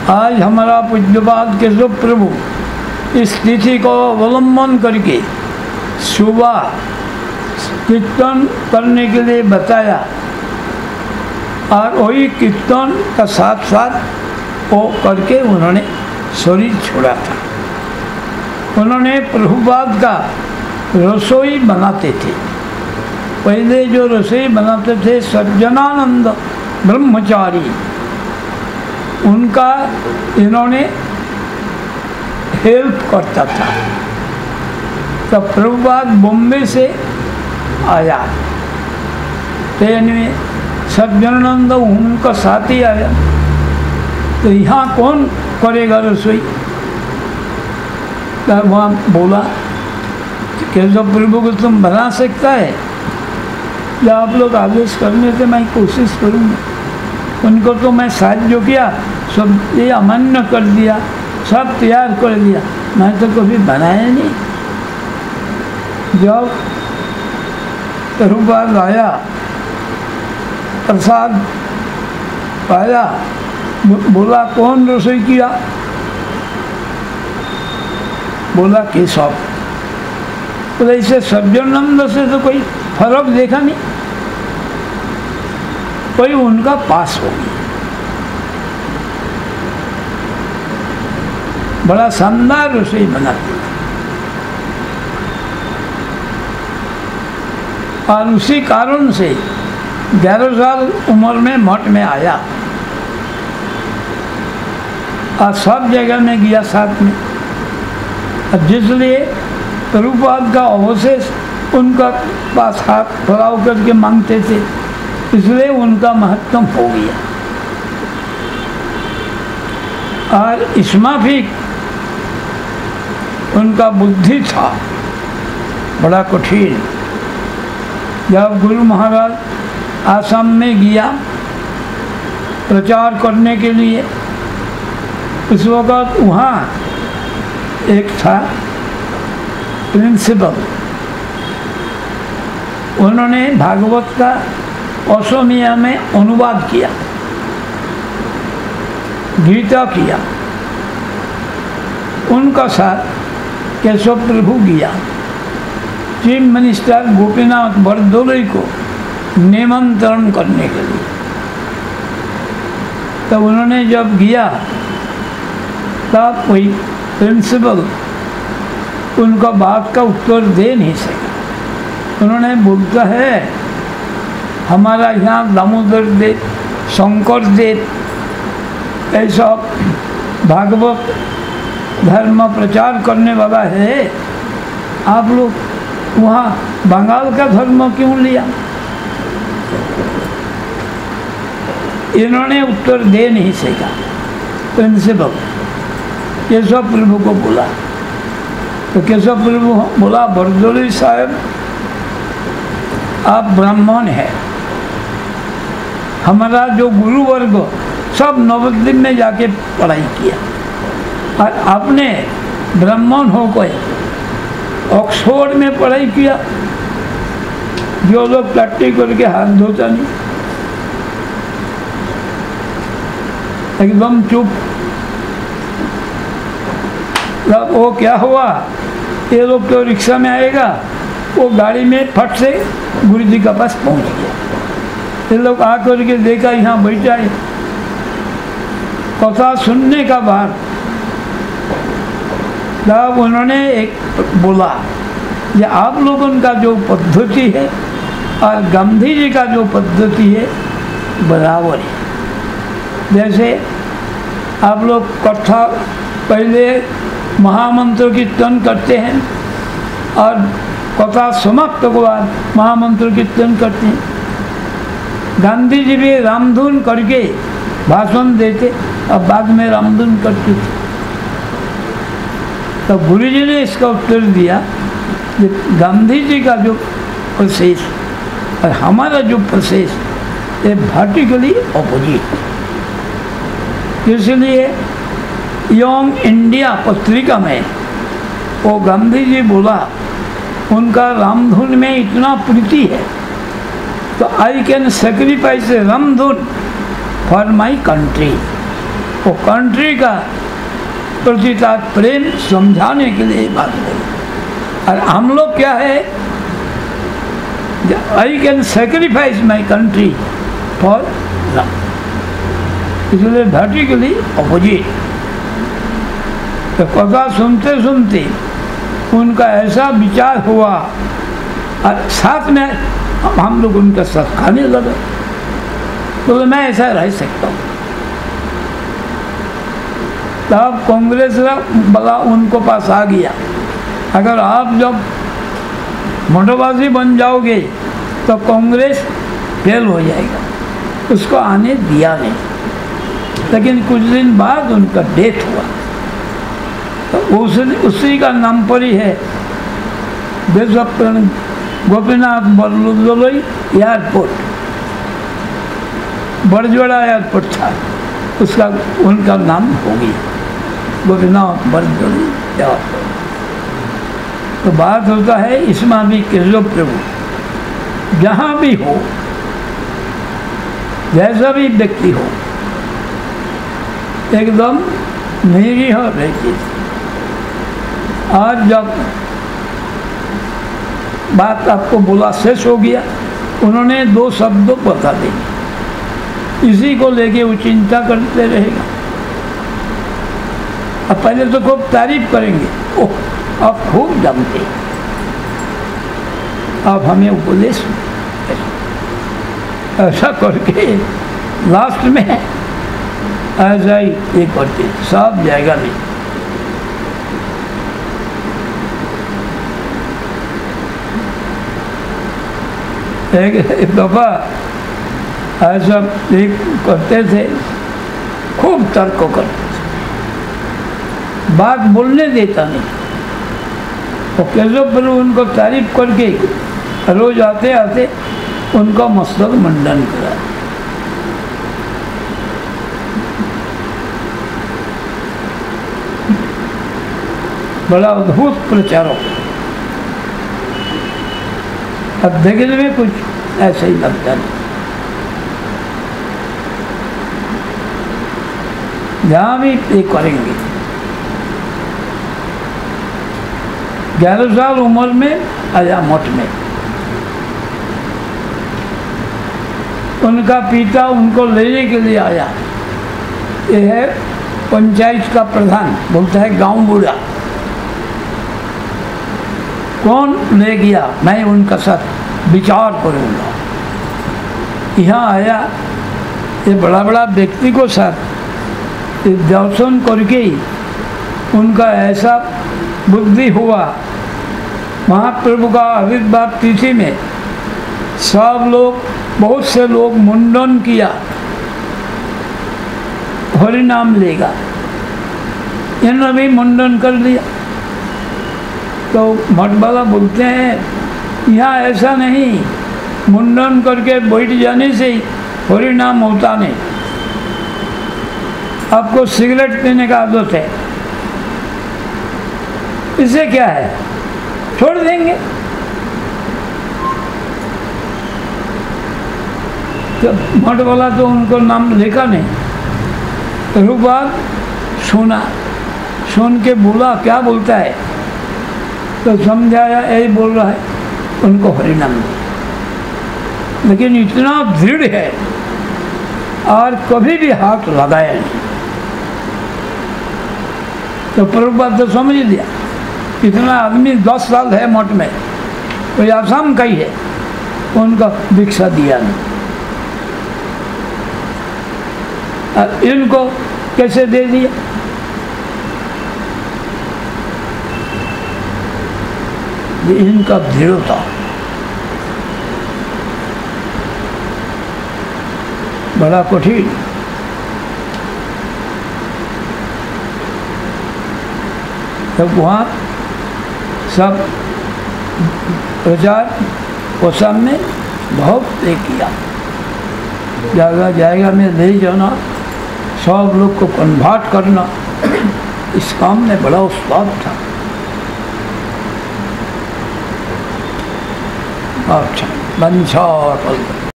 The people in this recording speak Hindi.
आज हमारा पूज्यपाद केशव प्रभु इस तिथि को अवलंबन करके सुबह कीर्तन करने के लिए बताया और वही कीर्तन का साथ साथ वो करके उन्होंने शरीर छोड़ा था। उन्होंने प्रभुपाद का रसोई बनाते थे। पहले जो रसोई बनाते थे सज्जनानंद ब्रह्मचारी, उनका इन्होंने हेल्प करता था। तो प्रभुपाद बॉम्बे से आया, ट्रेन में सज्जनानंद उनका साथ ही आया। तो यहाँ कौन करेगा रसोई? तो वहाँ बोला केशव प्रभु को तुम बना सकता है या आप लोग आदेश करने से मैं कोशिश करूँगा। उनको तो मैं साहाଯ୍य किया, सब ये अमान्य कर दिया, सब तैयार कर दिया, मैं तो कभी बनाया नहीं। जब प्रभुपाद आया, प्रसाद पाया, बोला कौन रसोई किया? बोला केशव। तो ऐसे सज्जनानंद से तो कोई फर्क देखा नहीं, कोई उनका पास हो गया। बड़ा शानदार रसोई बनाते थे और उसी कारण से 11 साल उम्र में मठ में आया और सब जगह में गया साथ में। और जिसलिए प्रभुपाद का अवशेष उनका पास हाथ फैलाव करके मांगते थे, इसलिए उनका महत्व हो गया। और इसमें भी उनका बुद्धि था बड़ा कठिन। जब गुरु महाराज आसाम में गया प्रचार करने के लिए, उस वक़्त वहाँ एक था प्रिंसिपल, उन्होंने भागवत का असमिया में अनुवाद किया, गीता किया। उनका साथ केशव प्रभु गया चीफ मिनिस्टर गोपीनाथ बरदोलई को निमंत्रण करने के लिए। तब उन्होंने जब गया तब कोई प्रिंसिपल उनका बात का उत्तर दे नहीं सका। उन्होंने बोलता है हमारा यहाँ दामोदर देव, शंकर देव ऐसा भागवत धर्म प्रचार करने वाला है, आप लोग वहाँ बंगाल का धर्म क्यों लिया? इन्होंने उत्तर दे नहीं सका। प्रिंसिपल केशव प्रभु को बोला, तो केशव प्रभु बोला बरदोली साहब आप ब्राह्मण हैं, हमारा जो गुरु वर्ग सब नवद्वीप में जाके पढ़ाई किया और आपने ब्राह्मण हो गए ऑक्सफोर्ड में पढ़ाई किया, जो लोग प्रैक्टिस करके हाथ धोता नहीं, एकदम चुप। वो क्या हुआ, ये लोग तो रिक्शा में आएगा, वो गाड़ी में फट से गुरु जी के पास पहुंच गया। ये लोग आकर के देखा यहाँ बैठा है, कथा सुनने का बाद तब उन्होंने एक बोला कि आप लोगों का जो पद्धति है और गांधी जी का जो पद्धति है बराबर है। जैसे आप लोग कथा पहले महामंत्र कीर्तन करते हैं और कथा समाप्त के बाद महामंत्र कीर्तन करते हैं। गांधी जी भी रामधुन करके भाषण देते और बाद में रामधुन करते थे। तो गुरु जी ने इसका उत्तर दिया कि गांधी जी का जो प्रोसेस और हमारा जो प्रोसेस ये वर्टिकली ऑपोजिट। इसलिए यंग इंडिया पत्रिका में वो गांधी जी बोला उनका रामधुन में इतना प्रीति है तो आई कैन सेक्रीफाइस रामधुन फॉर माई कंट्री। वो कंट्री का प्रति प्रेम समझाने के लिए बात बोली। और हम लोग क्या है, आई can sacrifice my country for love, इसलिए वर्टिकली ऑपोजिट। तो कथा सुनते सुनते उनका ऐसा विचार हुआ और साथ में हम लोग उनके साथ खाने लगे। तो मैं ऐसा रह सकता हूँ। तब कांग्रेस वाला उनको पास आ गया, अगर आप जब मोटरबाजी बन जाओगे तो कांग्रेस फेल हो जाएगा, उसको आने दिया नहीं। लेकिन कुछ दिन बाद उनका डेथ हुआ, तो उसी का नाम पर ही है देशभक्त गोपीनाथ बरदलोई एयरपोर्ट, बड़जोड़ा एयरपोर्ट था, उसका उनका नाम हो गया गोपीनाथ बरदलोई एयरपोर्ट। तो बात होता है इसमें भी केशव प्रभु जहाँ भी हो, जैसा भी व्यक्ति हो, एकदम निरीह रहती। आज जब बात आपको बोला शेष हो गया, उन्होंने 2 शब्द बता दिए, इसी को लेके वो चिंता करते रहेगा। अब पहले तो खूब तारीफ करेंगे, ओह आप खूब जमते, आप हमें उपदेश ऐसा करके लास्ट में ऐसा ही ये करते सब जाएगा नहीं। एक दफा ऐसा एक करते थे, खूब तर्क करते थे, बात बोलने देता नहीं। और केशव प्रभु उनको तारीफ करके रोज आते आते उनका मस्तक मंडन करा। बड़ा अद्भुत प्रचारक। अब देखने में कुछ ऐसा ही लगता नहीं। जहाँ भी ये करेंगे, 11 साल उम्र में आया मठ में। उनका पिता उनको लेने के लिए आया, ये है पंचायत का प्रधान, बोलता है गांव बूढ़ा। कौन ले गया, मैं उनका साथ विचार करूँगा। यहाँ आया, ये बड़ा बड़ा व्यक्ति को साथ दर्शन करके उनका ऐसा बुद्धि हुआ। महाप्रभु का आविर्भाव तिथि में सब लोग, बहुत से लोग मुंडन किया, हरि नाम लेगा, इन्होंने भी मुंडन कर लिया। तो मठ वाला बोलते हैं यहाँ ऐसा नहीं, मुंडन करके बैठ जाने से ही हरि नाम होता नहीं। आपको सिगरेट पीने का आदत है, इससे क्या है, छोड़ देंगे। तो मठ वाला तो उनको नाम लिखा नहीं, तो बात सुना, सुन के बोला क्या बोलता है, तो समझाया यही बोल रहा है, उनको हरिनाम। लेकिन इतना दृढ़ है और कभी भी हाथ लगाया नहीं। तो प्रभुपाद तो समझ लिया, इतना आदमी 10 साल है मठ में, कोई आसाम का ही है, उनका भिक्षा दिया नहीं। और इनको कैसे दे दिया, ये इनका दृढ़ता। बड़ा कठिन। तब वहाँ सब प्रचार को सामने बहुत एक किया, जगह जगह में ले जाना, सब लोग को कन्वर्ट करना, इस काम में बड़ा उस्ताद था। अच्छा, बंशार